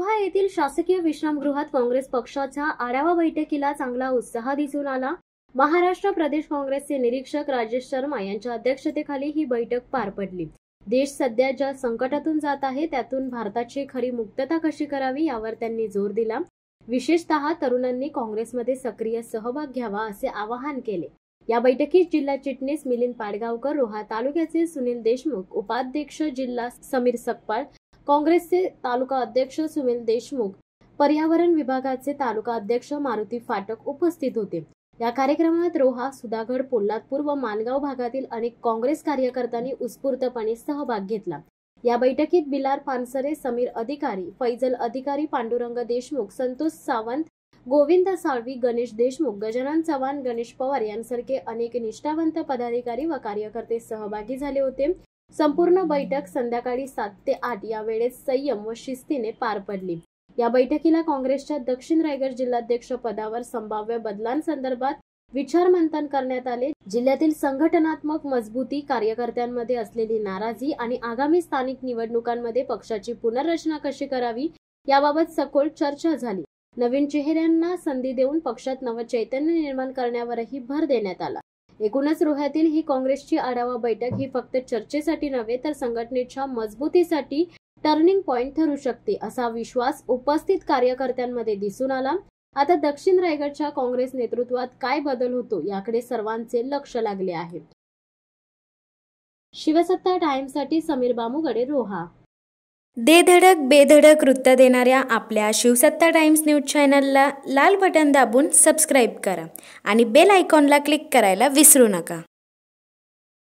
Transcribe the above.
रोहा येथील शासकीय विश्रामगृहात काँग्रेस पक्षाच्या आढावा बैठकीला चांगला उत्साह दिसून आला। महाराष्ट्र प्रदेश काँग्रेसचे निरीक्षक राजेश शर्मा यांच्या अध्यक्षतेखाली ही बैठक पार पडली। देश सध्या ज्या संकटातून जात आहे त्यातून भारताची खरी मुक्तता कशी करावी यावर त्यांनी जोर दिला। विशेषतः तरुणांनी काँग्रेसमध्ये सक्रिय सहभाग घ्यावा असे आवाहन केले। या बैठकीत जिल्हा चिटणीस मिलिंद पाडगावकर, रोहा तालुक्याचे सुनील देशमुख, उपाध्यक्ष जिल्हा समीर सकपाळ, काँग्रेसचे तालुका अध्यक्ष सुनील देशमुख, पर्यावरण विभागाचे तालुका अध्यक्ष मारुती फाटक उपस्थित होते। या कार्यक्रमात रोहा, सुधागड, पोलादपूर व मानगाव भागातील अनेक काँग्रेस कार्यकर्त्यांनी उत्स्फूर्तपणे सहभाग घेतला। या बैठकीत बिलार पानसरे, समीर अधिकारी, फैजल अधिकारी, पांडुरंग देशमुख, संतोष सावंत, गोविंद साळवी, गणेश देशमुख, गजानन चव्हाण, गणेश पवार यांसारखे अनेक निष्ठावंत पदाधिकारी व कार्यकर्ते सहभागी झाले होते। संपूर्ण बैठक संध्याकाळी 7 ते 8 या वेळेत संयम व शिस्तीने पार पडली। या बैठकीला काँग्रेसच्या दक्षिण रायगड जिल्हाध्यक्ष पदावर संभाव्य बदलांसंदर्भात विचारमंथन करण्यात आले। जिल्ह्यातील संघटनात्मक मजबूती, कार्यकर्त्यांमध्ये असलेली नाराजी आणि आगामी स्थानिक निवडणुकांमध्ये पक्षाची पुनर्रचना कशी करावी याबाबत सखोल चर्चा झाली। नवीन चेहऱ्यांना संधी देऊन पक्षात नवचैतन्य निर्माण करण्यावरही भर देण्यात आला। एकूणच रोह्यातील ही काँग्रेसची आढावा बैठक ही फक्त चर्चेसाठी नव्हे तर संघटनेच्या मजबूतीसाठी टर्निंग पॉइंट ठरू शकते असा विश्वास उपस्थित कार्यकर्त्यांमध्ये दिसून आला। आता दक्षिण रायगडच्या काँग्रेस नेतृत्वात काय बदल होतो याकडे सर्वांचे लक्ष लागले आहे। शिवसत्ता टाइम्ससाठी समीर बामुगडे, रोहा। दे धडक बेधडक वृत्त देणाऱ्या आपल्या शिवसत्ता टाइम्स न्यूज चॅनलला लाल बटन दाबून सबस्क्राईब करा आणि बेल आयकॉनला क्लिक करायला विसरू नका।